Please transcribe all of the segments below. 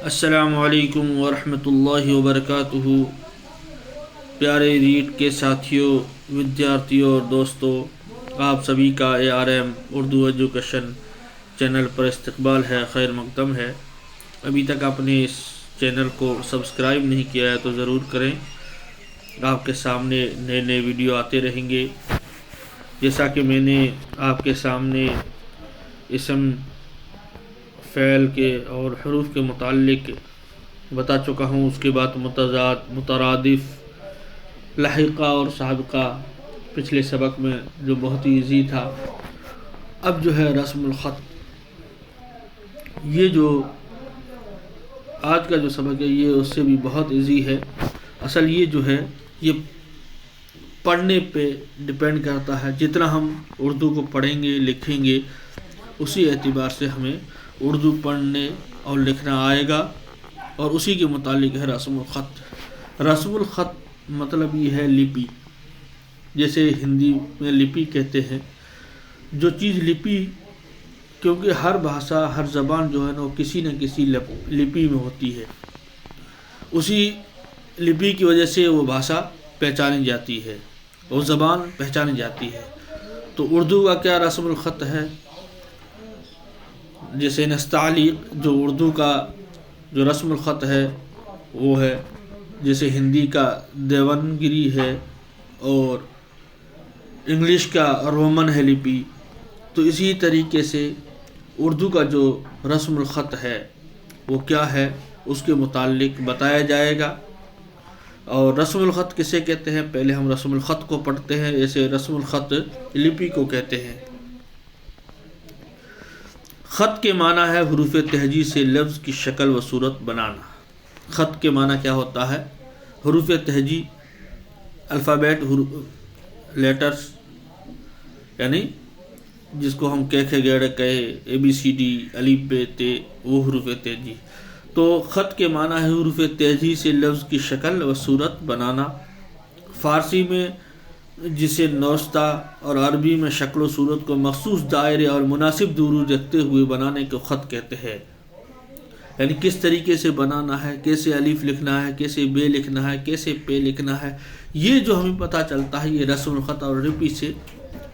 السلام علیکم ورحمۃ اللہ وبرکاتہ۔ پیارے ریڈ کے ساتھیوں، ودیارتھیوں اور دوستوں، آپ سبھی کا ARM اردو ایجوکیشن چینل پر استقبال ہے، خیر مقدم ہے۔ ابھی تک آپ نے اس چینل کو سبسکرائب نہیں کیا ہے تو ضرور کریں۔ آپ کے سامنے نئے نئے ویڈیو آتے رہیں گے۔ جیسا کہ میں نے آپ کے سامنے اسم، فعل کے اور حروف کے متعلق بتا چکا ہوں، اس کے بعد متضاد، مترادف، لاحقہ اور سابقہ پچھلے سبق میں جو بہت ہی ایزی تھا۔ اب جو ہے رسم الخط، یہ جو آج کا جو سبق ہے یہ اس سے بھی بہت ایزی ہے۔ اصل یہ جو ہے یہ پڑھنے پہ ڈپینڈ کرتا ہے، جتنا ہم اردو کو پڑھیں گے لکھیں گے اسی اعتبار سے ہمیں اردو پڑھنے اور لکھنا آئے گا، اور اسی کے متعلق ہے رسم الخط۔ رسم الخط مطلب یہ ہے لپی، جیسے ہندی میں لپی کہتے ہیں۔ جو چیز لپی، کیونکہ ہر بھاشا، ہر زبان جو ہے نا وہ کسی نہ کسی لپی میں ہوتی ہے، اسی لپی کی وجہ سے وہ بھاشا پہچانی جاتی ہے، وہ زبان پہچانی جاتی ہے۔ تو اردو کا کیا رسم الخط ہے؟ جیسے نستعلیق، جو اردو کا جو رسم الخط ہے وہ ہے، جیسے ہندی کا دیونگری ہے اور انگلش کا رومن ہے لپی، تو اسی طریقے سے اردو کا جو رسم الخط ہے وہ کیا ہے اس کے متعلق بتایا جائے گا۔ اور رسم الخط کسے کہتے ہیں؟ پہلے ہم رسم الخط کو پڑھتے ہیں۔ جیسے رسم الخط لپی کو کہتے ہیں۔ خط کے معنی ہے حروف تہجی سے لفظ کی شکل و صورت بنانا۔ خط کے معنی کیا ہوتا ہے؟ حروف تہجی، الفابیٹ، لیٹرز، یعنی جس کو ہم کہے گیڑے کہے، ABCD، الف ب ت، وہ حروف تہجی۔ تو خط کے معنی ہے حروف تہجی سے لفظ کی شکل و صورت بنانا۔ فارسی میں جسے نوشتہ اور عربی میں شکل و صورت کو مخصوص دائرے اور مناسب دوری رکھتے ہوئے بنانے کو خط کہتے ہیں۔ یعنی کس طریقے سے بنانا ہے، کیسے الف لکھنا ہے، کیسے ب لکھنا ہے، کیسے پ لکھنا ہے، یہ جو ہمیں پتہ چلتا ہے یہ رسم الخط اور لپی سے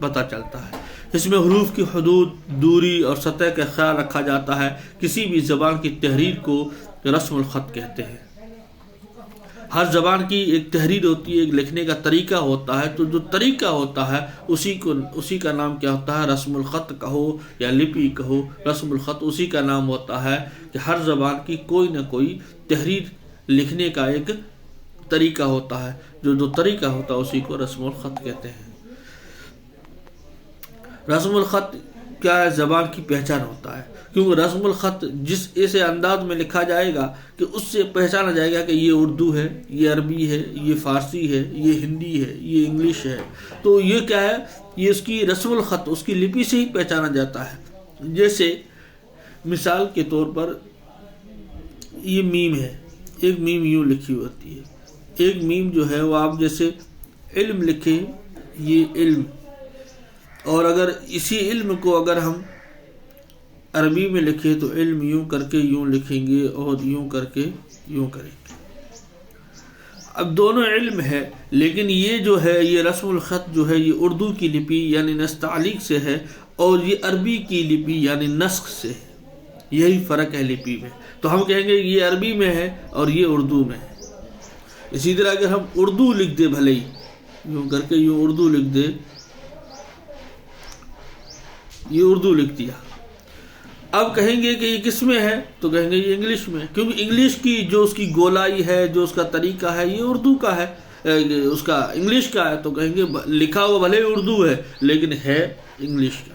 پتہ چلتا ہے۔ اس میں حروف کی حدود، دوری اور سطح کا خیال رکھا جاتا ہے۔ کسی بھی زبان کی تحریر کو رسم الخط کہتے ہیں۔ ہر زبان کی ایک تحریر ہوتی ہے، ایک لکھنے کا طریقہ ہوتا ہے، تو جو طریقہ ہوتا ہے اسی کا نام کیا ہوتا ہے؟ رسم الخط کہو یا لپی کہو، رسم الخط اسی کا نام ہوتا ہے کہ ہر زبان کی کوئی نہ کوئی تحریر لکھنے کا ایک طریقہ ہوتا ہے، جو طریقہ ہوتا ہے اسی کو رسم الخط کہتے ہیں۔ رسم الخط کیا ہے؟ زبان کی پہچان ہوتا ہے، کیونکہ رسم الخط جس ایسے انداز میں لکھا جائے گا کہ اس سے پہچانا جائے گا کہ یہ اردو ہے، یہ عربی ہے، یہ فارسی ہے، یہ ہندی ہے، یہ انگلش ہے۔ تو یہ کیا ہے؟ یہ اس کی رسم الخط، اس کی لپی سے ہی پہچانا جاتا ہے۔ جیسے مثال کے طور پر یہ میم ہے، ایک میم یوں لکھی ہوتی ہے، ایک میم جو ہے وہ آپ جیسے علم لکھیں، یہ علم، اور اگر اسی علم کو اگر ہم عربی میں لکھیں تو علم یوں کر کے یوں لکھیں گے اور یوں کر کے یوں کریں گے۔ اب دونوں علم ہے، لیکن یہ جو ہے یہ رسم الخط جو ہے یہ اردو کی لپی یعنی نستعلیق سے ہے، اور یہ عربی کی لپی یعنی نسخ سے ہے۔ یہی فرق ہے لپی میں۔ تو ہم کہیں گے یہ عربی میں ہے اور یہ اردو میں ہے۔ اسی طرح اگر ہم اردو لکھ دے، بھلے ہی یوں کر کے یوں اردو لکھ دے، یہ اردو لکھ دیا، اب کہیں گے کہ یہ کس میں ہے؟ تو کہیں گے یہ انگلش میں، کیونکہ انگلش کی جو اس کی گولائی ہے، جو اس کا طریقہ ہے، یہ اردو کا ہے، اس کا انگلش کا ہے۔ تو کہیں گے لکھا ہوا بھلے اردو ہے لیکن ہے انگلش کا۔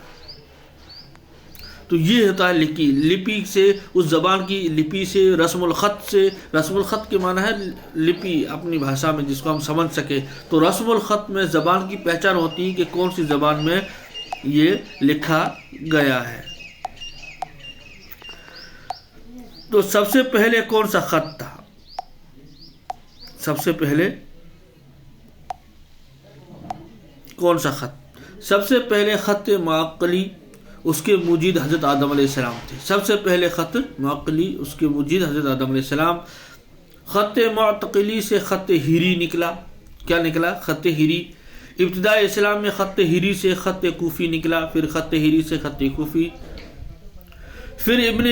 تو یہ ہوتا ہے لپی سے، اس زبان کی لپی سے، رسم الخط سے۔ رسم الخط کے معنی ہے لپی، اپنی بھاشا میں جس کو ہم سمجھ سکیں۔ تو رسم الخط میں زبان کی پہچان ہوتی ہے کہ کون سی زبان میں یہ لکھا گیا ہے۔ تو سب سے پہلے کون سا خط تھا؟ سب سے پہلے کون سا خط؟ سب سے پہلے خط معقلی اس کے موجد حضرت آدم علیہ السلام تھے. سب سے پہلے خط معقلی اس کے موجد حضرت آدم علیہ السلام. خط معتقلی سے خط ہیری نکلا. کیا نکلا؟ خط ہیری. ابتدائی اسلام میں خط ہیری سے خط کوفی نکلا، پھر خط ہیری سے خط کوفی. پھر ابن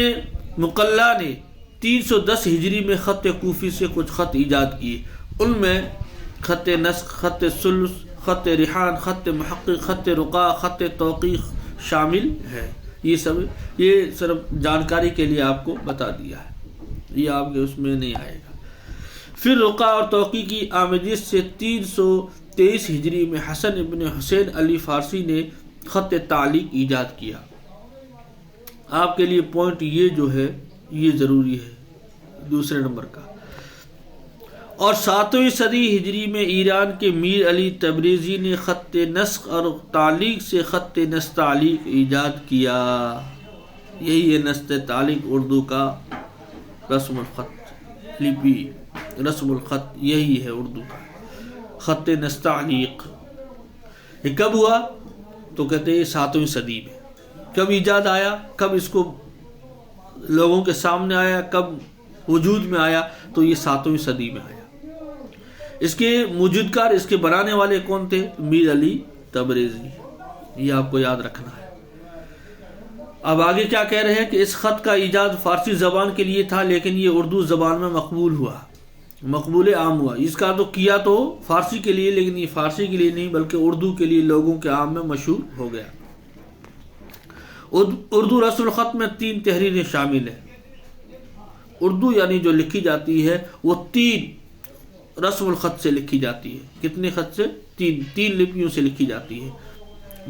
مقلہ نے 310 ہجری میں خط کوفی سے کچھ خط ایجاد کیے. ان میں خط نسخ، خط ثلث، خط ریحان، خط محقق، خط رقا، خط توقیق شامل ہے. یہ صرف جانکاری کے لیے آپ کو بتا دیا ہے، یہ آپ کے اس میں نہیں آئے گا. پھر رقا اور توقیق کی آمیزش سے 323 ہجری میں حسن ابن حسین علی فارسی نے خط تعلیق ایجاد کیا. آپ کے لیے پوائنٹ یہ جو ہے یہ ضروری ہے دوسرے نمبر کا. اور 7ویں صدی ہجری میں ایران کے میر علی تبریزی نے خط نسخ اور تعلیق سے خط نستعلیق ایجاد کیا. یہی ہے نستعلیق، اردو کا رسم الخط، لپی رسم الخط یہی ہے اردو کا خط نستعلیق. یہ کب ہوا؟ تو کہتے ہیں 7ویں صدی میں. کب ایجاد آیا، کب اس کو لوگوں کے سامنے آیا، کب وجود میں آیا؟ تو یہ 7ویں صدی میں آیا. اس کے موجودکار، اس کے بنانے والے کون تھے؟ میر علی تبریزی. یہ آپ کو یاد رکھنا ہے. اب آگے کیا کہہ رہے ہیں کہ اس خط کا ایجاد فارسی زبان کے لیے تھا، لیکن یہ اردو زبان میں مقبول ہوا، مقبول عام ہوا. اس کا تو کیا تو فارسی کے لیے، لیکن یہ فارسی کے لیے نہیں بلکہ اردو کے لیے لوگوں کے عام میں مشہور ہو گیا. اردو رسم الخط میں 3 تحریریں شامل ہیں. اردو یعنی جو لکھی جاتی ہے وہ 3 رسم الخط سے لکھی جاتی ہے. کتنے خط سے؟ 3 لپیوں سے لکھی جاتی ہے.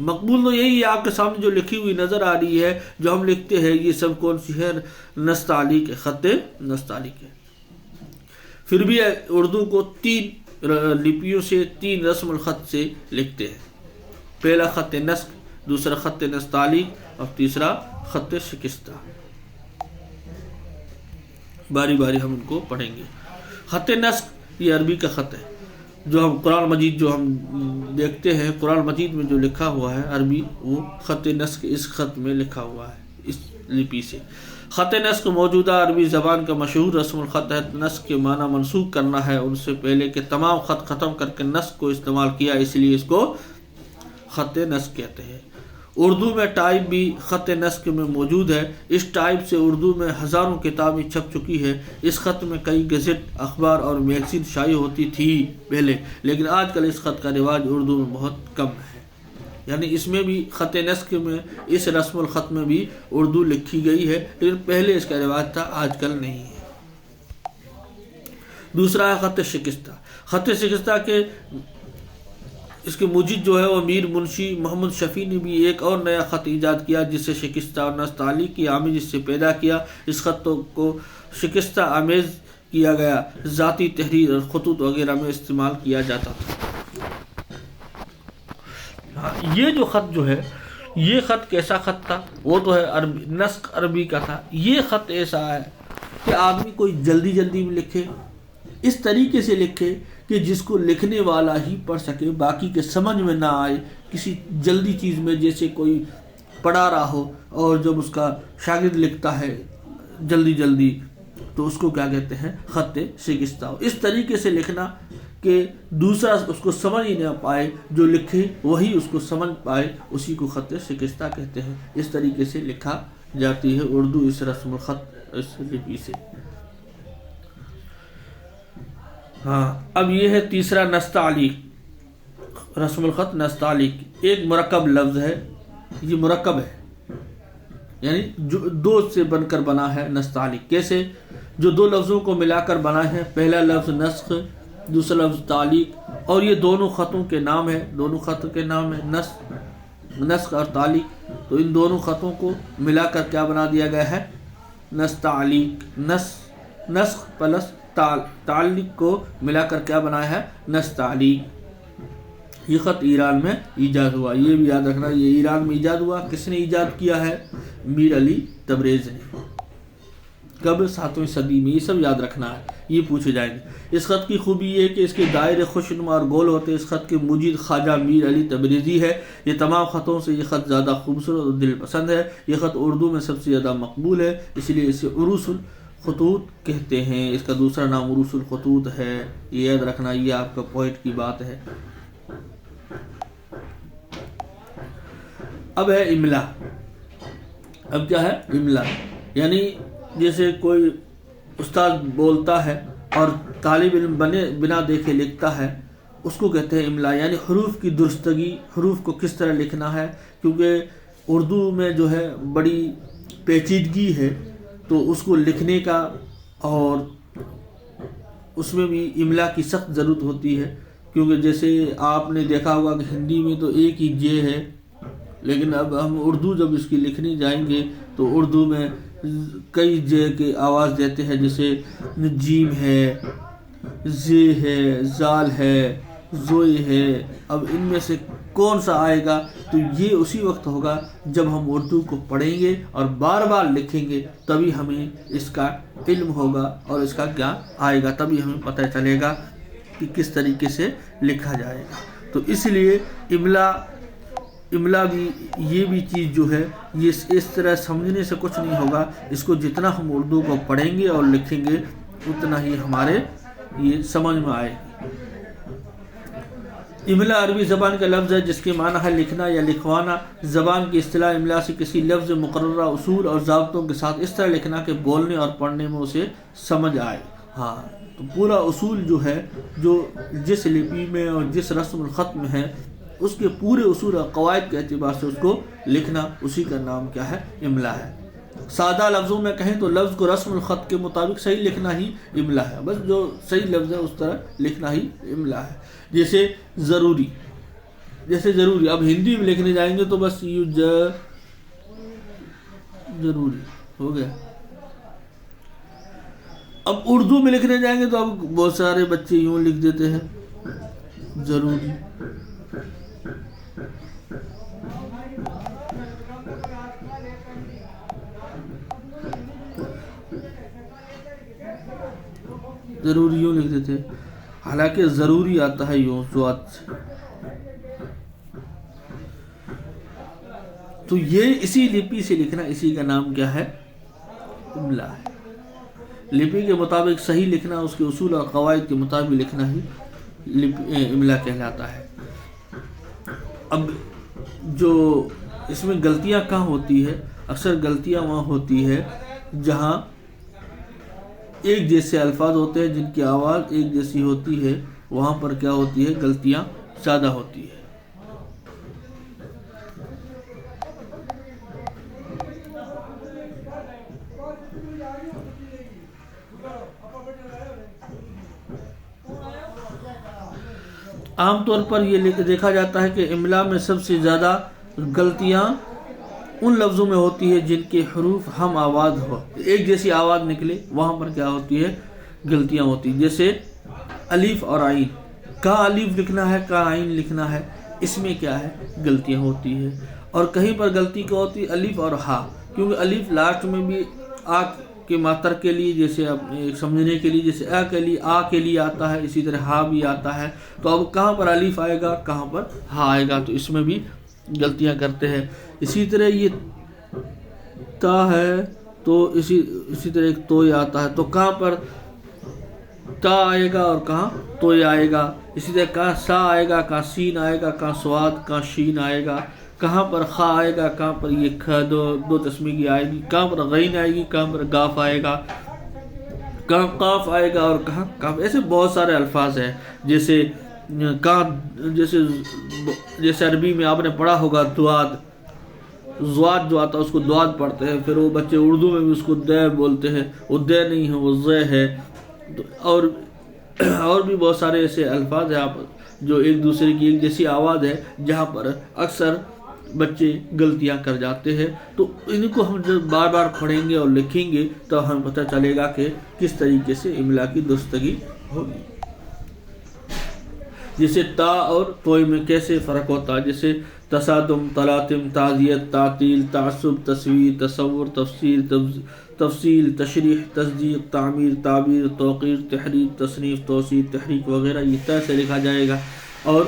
مقبول تو یہی ہے، آپ کے سامنے جو لکھی ہوئی نظر آ رہی ہے جو ہم لکھتے ہیں، یہ سب کون سی ہے؟ نستعلیق ہے، خط نستعلیق ہے. پھر بھی اردو کو 3 لپیوں سے 3 رسم الخط سے لکھتے ہیں. پہلا خط نسخ، دوسرا خط نستعلیق اور تیسرا خط شکستہ. باری باری ہم ان کو پڑھیں گے. خط نسخ یہ عربی کا خط ہے جو ہم قرآن مجید جو ہم دیکھتے ہیں، قرآن مجید میں جو لکھا ہوا ہے عربی، وہ خط نسخ اس خط میں لکھا ہوا ہے، اس لپی سے. خط نسخ موجودہ عربی زبان کا مشہور رسم الخط ہے. نسخ کے معنی منسوخ کرنا ہے، ان سے پہلے کہ تمام خط ختم کر کے نسخ کو استعمال کیا، اس لیے اس کو خط نسخ کہتے ہیں. اردو میں ٹائپ بھی خط نسخ میں موجود ہے. اس ٹائپ سے اردو میں ہزاروں کتابیں چھپ چکی ہے. اس خط میں کئی گزٹ، اخبار اور میگزین شائع ہوتی تھی پہلے، لیکن آج کل اس خط کا رواج اردو میں بہت کم ہے. یعنی اس میں بھی خط نسخ میں، اس رسم الخط میں بھی اردو لکھی گئی ہے، لیکن پہلے اس کا رواج تھا، آج کل نہیں ہے. دوسرا ہے خط شکستہ. خط شکستہ کے اس کے موجد جو ہے وہ میر منشی محمد شفیع نے بھی ایک اور نیا خط ایجاد کیا جس سے شکستہ اور نستعلیق کی آمیز سے پیدا کیا. اس خط کو شکستہ آمیز کیا گیا، ذاتی تحریر اور خطوط وغیرہ میں استعمال کیا جاتا تھا. یہ جو خط جو ہے، یہ خط کیسا خط تھا؟ وہ تو ہے عربی، نسخ عربی کا تھا. یہ خط ایسا ہے کہ آدمی کوئی جلدی جلدی میں لکھے، اس طریقے سے لکھے کہ جس کو لکھنے والا ہی پڑھ سکے، باقی کے سمجھ میں نہ آئے. کسی جلدی چیز میں جیسے کوئی پڑھا رہا ہو اور جب اس کا شاگرد لکھتا ہے جلدی جلدی تو اس کو کیا کہتے ہیں؟ خط شکستہ. اس طریقے سے لکھنا کہ دوسرا اس کو سمجھ ہی نہ پائے، جو لکھے وہی اس کو سمجھ پائے، اسی کو خط شکستہ کہتے ہیں. اس طریقے سے لکھا جاتی ہے اردو اس رسم الخط، اس لپی سے. اب یہ ہے تیسرا نستعلیق، رسم الخط نستعلیق. ایک مرکب لفظ ہے، یہ مرکب ہے یعنی جو 2 سے بن کر بنا ہے. نستعلیق کیسے؟ جو 2 لفظوں کو ملا کر بنا ہے. پہلا لفظ نسخ، دوسرا لفظ تعلیق، اور یہ دونوں خطوں کے نام ہے، دونوں خط کے نام ہے نسخ اور تعلیق. تو ان دونوں خطوں کو ملا کر کیا بنا دیا گیا ہے؟ نستعلیق. نسخ پلس تعلیق کو ملا کر کیا بنایا ہے؟ نستعلیق. یہ خط ایران میں ایجاد ہوا، یہ بھی یاد رکھنا. یہ ایران میں ایجاد ہوا. کس نے ایجاد کیا ہے؟ میر علی تبریز نے. کب؟ 7ویں صدی میں. یہ سب یاد رکھنا ہے. یہ پوچھے جائیں گے۔ اس خط کی خوبی یہ ہے کہ اس کے دائرے خوشنما اور گول ہوتے ہیں۔ اس خط کے مجید خواجہ میر علی تبریزی ہے۔ یہ تمام خطوں سے یہ خط زیادہ خوبصورت اور دل پسند ہے۔ یہ خط اردو میں سب سے زیادہ مقبول ہے، اس لیے اسے عروس الخطوط کہتے ہیں۔ اس کا دوسرا نام عروس الخطوط ہے، یہ یاد رکھنا، یہ آپ کا پوائنٹ کی بات ہے۔ اب ہے املا۔ اب کیا ہے؟ املا، یعنی جیسے کوئی استاد بولتا ہے اور طالب علم بنا دیکھے لکھتا ہے، اس کو کہتے ہیں املا، یعنی حروف کی درستگی، حروف کو کس طرح لکھنا ہے، کیونکہ اردو میں جو ہے بڑی پیچیدگی ہے، تو اس کو لکھنے کا اور اس میں بھی املا کی سخت ضرورت ہوتی ہے، کیونکہ جیسے آپ نے دیکھا ہوگا کہ ہندی میں تو ایک ہی جے ہے، لیکن اب ہم اردو جب اس کی لکھنے جائیں گے تو اردو میں کئی جے کی آواز دیتے ہیں، جیسے جیم ہے، زے ہے، زال ہے، زوئی ہے۔ اب ان میں سے کون سا آئے گا؟ تو یہ اسی وقت ہوگا جب ہم اردو کو پڑھیں گے اور بار بار لکھیں گے، تبھی ہمیں اس کا علم ہوگا اور اس کا گیان آئے گا، تبھی ہمیں پتہ چلے گا کہ کس طریقے سے لکھا جائے گا۔ تو اس لیے املا بھی، یہ بھی چیز جو ہے یہ اس طرح سمجھنے سے کچھ نہیں ہوگا، اس کو جتنا ہم اردو کو پڑھیں گے اور لکھیں گے اتنا ہی ہمارے یہ سمجھ میں آئے گی۔ املا عربی زبان کا لفظ ہے جس کے معنی ہے لکھنا یا لکھوانا۔ زبان کی اصطلاح املا سے کسی لفظ مقررہ اصول اور ضابطوں کے ساتھ اس طرح لکھنا کہ بولنے اور پڑھنے میں اسے سمجھ آئے۔ ہاں، تو پورا اصول جو ہے، جو جس لپی میں اور جس رسم الخط میں ہے، اس کے پورے اصول اور قواعد کے اعتبار سے اس کو لکھنا، اسی کا نام کیا ہے؟ املا ہے۔ سادہ لفظوں میں کہیں تو لفظ کو رسم الخط کے مطابق صحیح لکھنا ہی املا ہے، بس جو صحیح لفظ ہے اس طرح لکھنا ہی املا ہے۔ جیسے ضروری، اب ہندی میں لکھنے جائیں گے تو بس ضروری ہو گیا۔ اب اردو میں لکھنے جائیں گے تو اب بہت سارے بچے یوں لکھ دیتے ہیں ضروری۔ ضروری یوں لکھ دیتے ہیں، حالانکہ ضروری آتا ہے یوں زوات سے۔ تو یہ اسی لپی سے لکھنا، اسی کا نام کیا ہے؟ املا ہے۔ لپی کے مطابق صحیح لکھنا، اس کے اصول اور قواعد کے مطابق لکھنا ہی املا کہلاتا ہے۔ اب جو اس میں غلطیاں کہاں ہوتی ہے؟ اکثر غلطیاں وہاں ہوتی ہے جہاں ایک جیسے الفاظ ہوتے ہیں جن کی آواز ایک جیسی ہوتی ہے، وہاں پر کیا ہوتی ہے؟ غلطیاں زیادہ ہوتی ہے۔ عام طور پر یہ دیکھا جاتا ہے کہ املا میں سب سے زیادہ غلطیاں ان لفظوں میں ہوتی ہے جن کے حروف ہم آواز ہو، ایک جیسی آواز نکلے، وہاں پر کیا ہوتی ہے؟ غلطیاں ہوتی ہیں۔ جیسے الف اور عین، کہاں الف لکھنا ہے کہاں عین لکھنا ہے، اس میں کیا ہے؟ غلطیاں ہوتی ہے۔ اور کہیں پر غلطی کیا ہوتی ہے؟ الف اور ہا، کیونکہ الف لاسٹ میں بھی آ کے ماتر کے لیے، جیسے سمجھنے کے لیے جیسے آ کے لیے آتا ہے، اسی طرح ہا بھی آتا ہے۔ تو اب کہاں پر الف آئے گا، کہاں پر ہا آئے گا، تو اس میں بھی غلطیاں کرتے ہیں۔ اسی طرح یہ تا ہے تو اسی طرح ایک تو آتا ہے، تو کہاں پر تا آئے گا اور کہاں تو آئے گا۔ اسی طرح کہاں سا آئے گا، کہاں سین آئے گا، کہاں سواد، کہاں شین آئے گا، کہاں پر خا آئے گا، کہاں پر یہ کھ دو تسمیہ کی آئے گی، کہاں پر غین آئے گی، کہاں پر گاف آئے گا، کہاں قاف آئے گا اور کہاں کاف۔ ایسے بہت سارے الفاظ ہیں، جیسے جیسے عربی میں آپ نے پڑھا ہوگا دواد، زواد جو آتا ہے اس کو دواد پڑھتے ہیں، پھر وہ بچے اردو میں بھی اس کو دے بولتے ہیں، وہ دے نہیں ہے، وہ زے ہے۔ اور بھی بہت سارے ایسے الفاظ ہیں آپ جو ایک دوسرے کی ایک جیسی آواز ہے، جہاں پر اکثر بچے غلطیاں کر جاتے ہیں۔ تو ان کو ہم جب بار بار پڑھیں گے اور لکھیں گے تو ہمیں پتہ چلے گا کہ کس طریقے سے املا کی درستگی ہوگی۔ جیسے تا اور توئی میں کیسے فرق ہوتا ہے، جیسے تصادم، تلاطم، تعزیت، تعطیل، تعصب، تصویر، تصور، تفسیر، تفصیل، تشریح، تصدیق، تعمیر، تعبیر، توقیر، تحریف، تصنیف، توسیع، تحریک وغیرہ یہ تا سے لکھا جائے گا. اور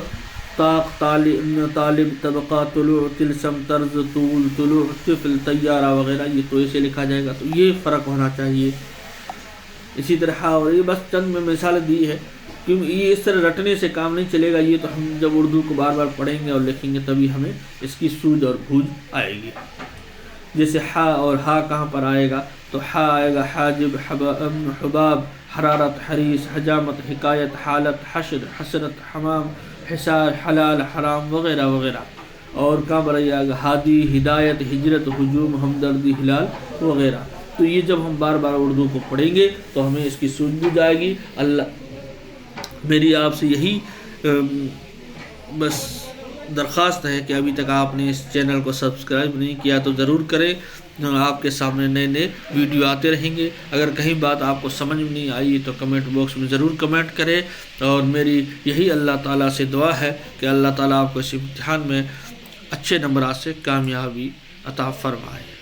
طاق، طالب، طبقہ، طلوع، طلسم، طرز، طول، طلوع، طفل، طیارہ وغیرہ یہ تو ایسے لکھا جائے گا. تو یہ فرق ہونا چاہیے. اسی طرح اور یہ بس چند میں مثال دی ہے، کیونکہ یہ اس طرح رٹنے سے کام نہیں چلے گا. یہ تو ہم جب اردو کو بار بار پڑھیں گے اور لکھیں گے تبھی ہمیں اس کی سوجھ اور بوجھ آئے گی. جیسے ہا اور ہا کہاں پر آئے گا، تو ہا آئے گا حاجب، حباب، حرارت، حریص، حجامت، حکایت، حالت، حشر، حسرت، حمام، حصار، حلال، حرام وغیرہ وغیرہ. اور کہاں پر آئے گا ہادی، ہدایت، ہجرت، ہجوم، ہمدردی، ہلال وغیرہ. تو یہ جب ہم بار بار اردو کو پڑھیں گے تو ہمیں اس کی سوجھ بوجھ آئے گی. میری آپ سے یہی بس درخواست ہے کہ ابھی تک آپ نے اس چینل کو سبسکرائب نہیں کیا تو ضرور کریں. آپ کے سامنے نئے نئے ویڈیو آتے رہیں گے. اگر کہیں بات آپ کو سمجھ میں نہیں آئی تو کمنٹ باکس میں ضرور کمنٹ کریں. اور میری یہی اللہ تعالیٰ سے دعا ہے کہ اللہ تعالیٰ آپ کو اس امتحان میں اچھے نمبرات سے کامیابی عطا فرمائے.